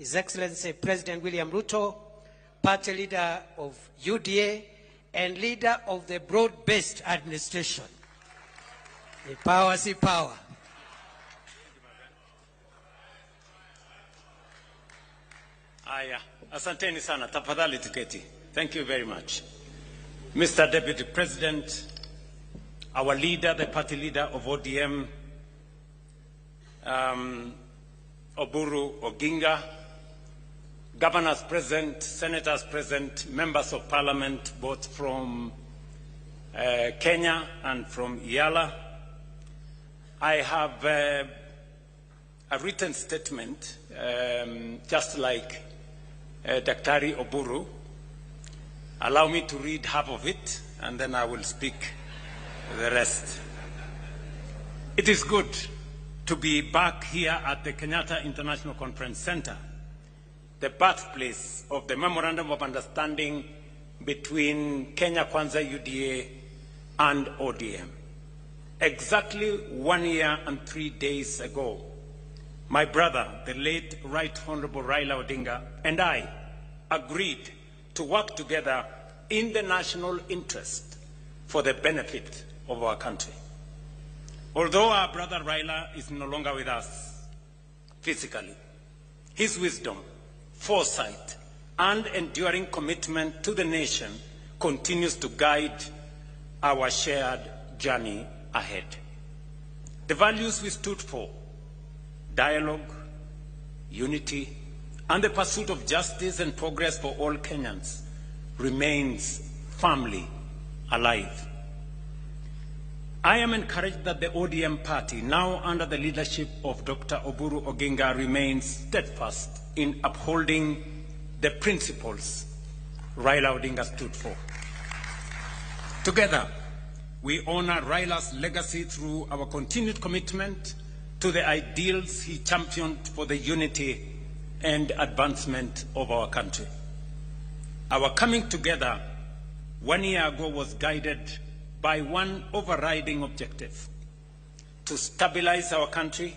His Excellency President William Ruto, party leader of UDA, and leader of the broad-based administration. The power, see power. Aya, asanteni sana, tafadhali tuketi. Thank you very much. Mr. Deputy President, our leader, the party leader of ODM, Oburu Oginga, governors present, senators present, members of parliament, both from Kenya and from Yala. I have a written statement, just like Daktari Oburu. Allow me to read half of it, and then I will speak the rest. It is good to be back here at the Kenyatta International Conference Center, the birthplace of the Memorandum of Understanding between Kenya Kwanza UDA and ODM. Exactly 1 year and 3 days ago, my brother, the late Right Honorable Raila Odinga, and I agreed to work together in the national interest for the benefit of our country. Although our brother Raila is no longer with us physically, his wisdom, foresight, and enduring commitment to the nation continues to guide our shared journey ahead. The values we stood for, dialogue, unity, and the pursuit of justice and progress for all Kenyans, remains firmly alive. I am encouraged that the ODM party, now under the leadership of Dr. Oburu Oginga, remains steadfast in upholding the principles Raila Odinga stood for. Together, we honor Raila's legacy through our continued commitment to the ideals he championed for the unity and advancement of our country. Our coming together 1 year ago was guided by one overriding objective: to stabilize our country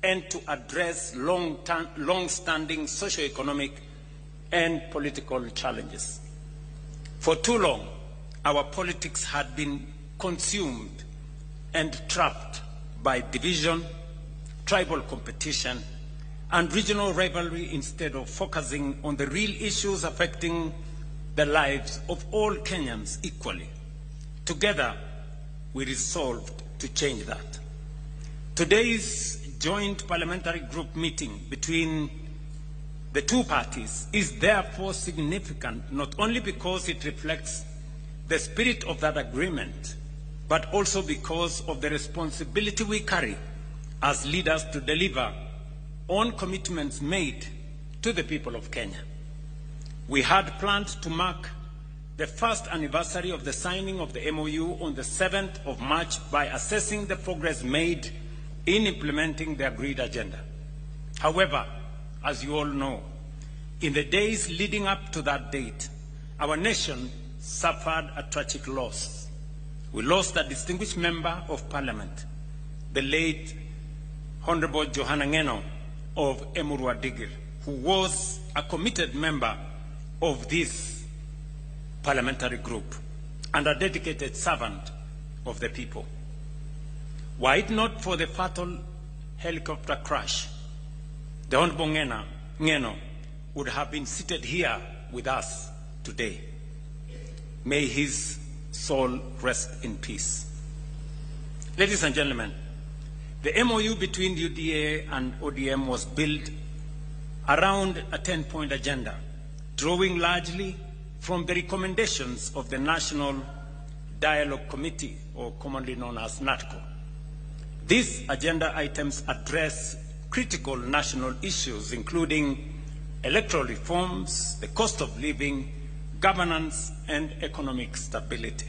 and to address long-standing socio-economic and political challenges. For too long, our politics had been consumed and trapped by division, tribal competition, and regional rivalry instead of focusing on the real issues affecting the lives of all Kenyans equally. Together, we resolved to change that. Today's joint parliamentary group meeting between the two parties is therefore significant, not only because it reflects the spirit of that agreement, but also because of the responsibility we carry as leaders to deliver on commitments made to the people of Kenya. We had planned to mark the first anniversary of the signing of the MOU on the 7th of March by assessing the progress made in implementing the agreed agenda. However, as you all know, in the days leading up to that date, our nation suffered a tragic loss. We lost a distinguished member of parliament, the late Honorable Johanna Ngeno of Emurua Digir, who was a committed member of this parliamentary group and a dedicated servant of the people. Were it not for the fatal helicopter crash, the Honorable Ngeno would have been seated here with us today. May his soul rest in peace. Ladies and gentlemen, the MOU between UDA and ODM was built around a 10-point agenda, drawing largely from the recommendations of the National Dialogue Committee, or commonly known as NATCO. These agenda items address critical national issues, including electoral reforms, the cost of living, governance, and economic stability.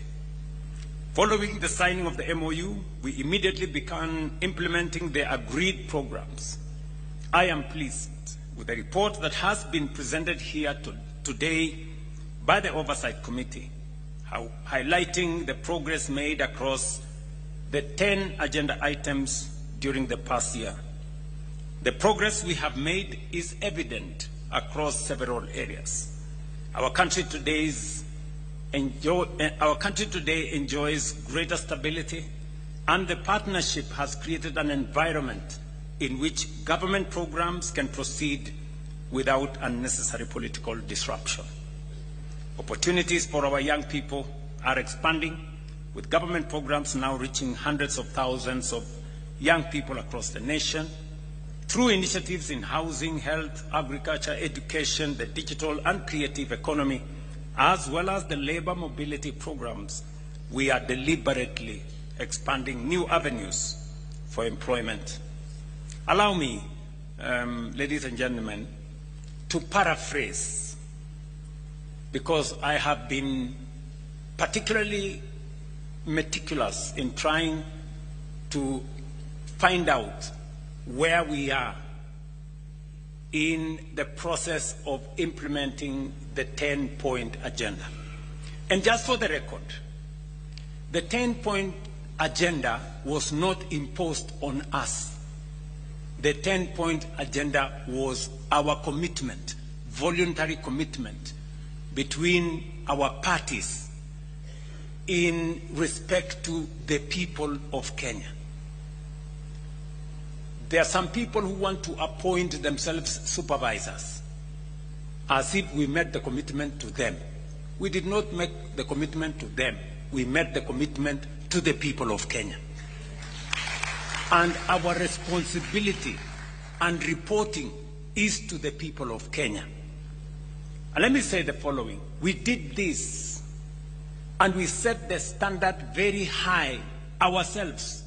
Following the signing of the MOU, we immediately began implementing the agreed programs. I am pleased with the report that has been presented here today by the Oversight Committee, highlighting the progress made across the 10 agenda items during the past year. The progress we have made is evident across several areas. Our country today enjoys greater stability, and the partnership has created an environment in which government programs can proceed without unnecessary political disruption. Opportunities for our young people are expanding, with government programs now reaching hundreds of thousands of young people across the nation. Through initiatives in housing, health, agriculture, education, the digital and creative economy, as well as the labor mobility programs, we are deliberately expanding new avenues for employment. Allow me, ladies and gentlemen, to paraphrase, because I have been particularly meticulous in trying to find out where we are in the process of implementing the 10-point agenda. And just for the record, the 10-point agenda was not imposed on us. The 10-point agenda was our commitment, voluntary commitment between our parties in respect to the people of Kenya. There are some people who want to appoint themselves supervisors, as if we made the commitment to them. We did not make the commitment to them. We made the commitment to the people of Kenya. And our responsibility and reporting is to the people of Kenya. And let me say the following. We did this, and we set the standard very high ourselves,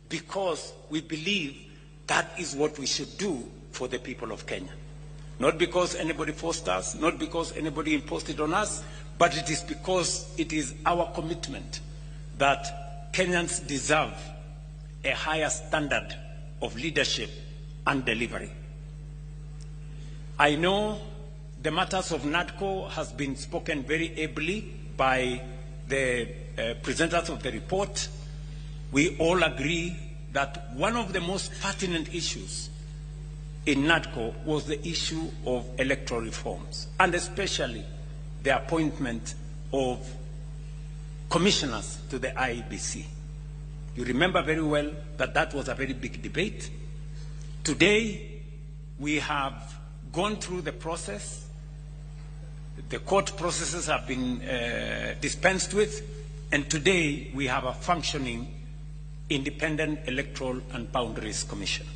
because we believe that is what we should do for the people of Kenya. Not because anybody forced us, not because anybody imposed it on us, but it is because it is our commitment that Kenyans deserve a higher standard of leadership and delivery. I know the matters of NADCO has been spoken very ably by the presenters of the report. We all agree that one of the most pertinent issues in NADCO was the issue of electoral reforms, and especially the appointment of commissioners to the IEBC. You remember very well that that was a very big debate. Today, we have gone through the process. The court processes have been dispensed with, and today we have a functioning Independent Electoral and Boundaries Commission.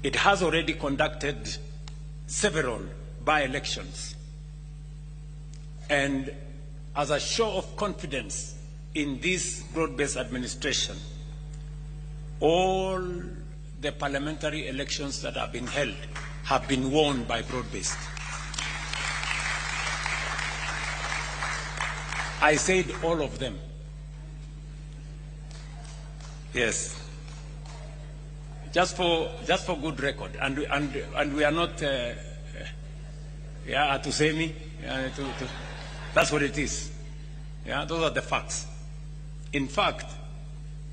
It has already conducted several by-elections, and as a show of confidence in this broad-based administration, all the parliamentary elections that have been held have been won by broad-based. I said all of them. Yes. Just for good record, and we are not to say me. That's what it is. Yeah, those are the facts. In fact,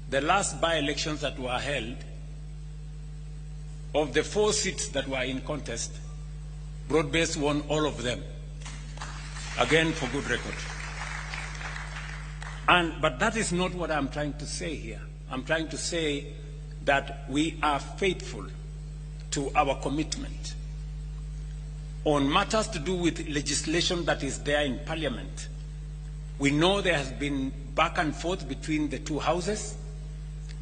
the last by-elections that were held, of the 4 seats that were in contest, broad-based won all of them. Again, for good record. But that is not what I'm trying to say here. I'm trying to say that we are faithful to our commitment on matters to do with legislation that is there in Parliament. We know there has been back and forth between the 2 houses.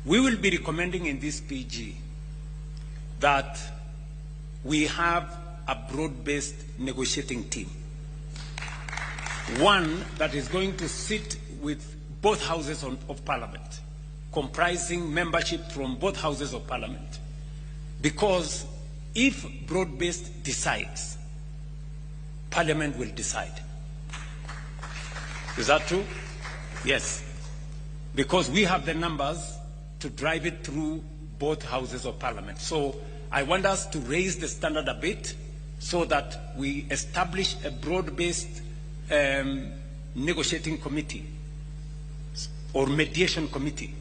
We will be recommending in this PG that we have a broad-based negotiating team. One that is going to sit with both houses of Parliament, comprising membership from both houses of Parliament. Because if broad-based decides, Parliament will decide. Is that true? Yes. Because we have the numbers to drive it through both houses of Parliament. So I want us to raise the standard a bit so that we establish a broad-based negotiating committee or mediation committee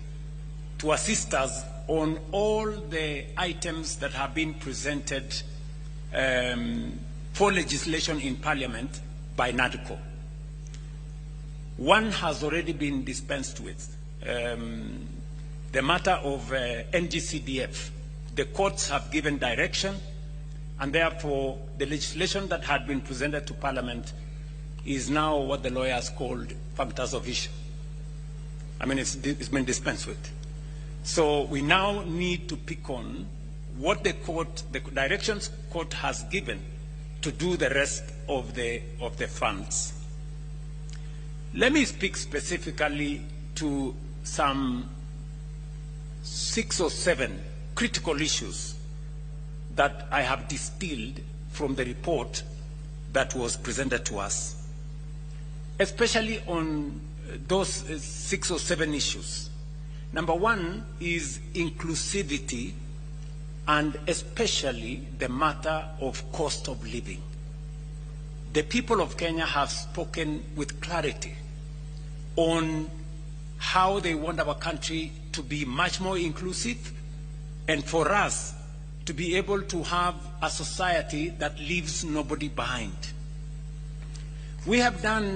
to assist us on all the items that have been presented for legislation in Parliament by NADCO. One has already been dispensed with. The matter of NGCDF. The courts have given direction, and therefore the legislation that had been presented to Parliament is now what the lawyers called functus officio. I mean, it's been dispensed with. So we now need to pick on what the directions court has given to do the rest of the funds. Let me speak specifically to some 6 or 7 critical issues that I have distilled from the report that was presented to us, especially on those 6 or 7 issues. Number one is inclusivity, and especially the matter of cost of living. The people of Kenya have spoken with clarity on how they want our country to be much more inclusive, and for us to be able to have a society that leaves nobody behind. We have done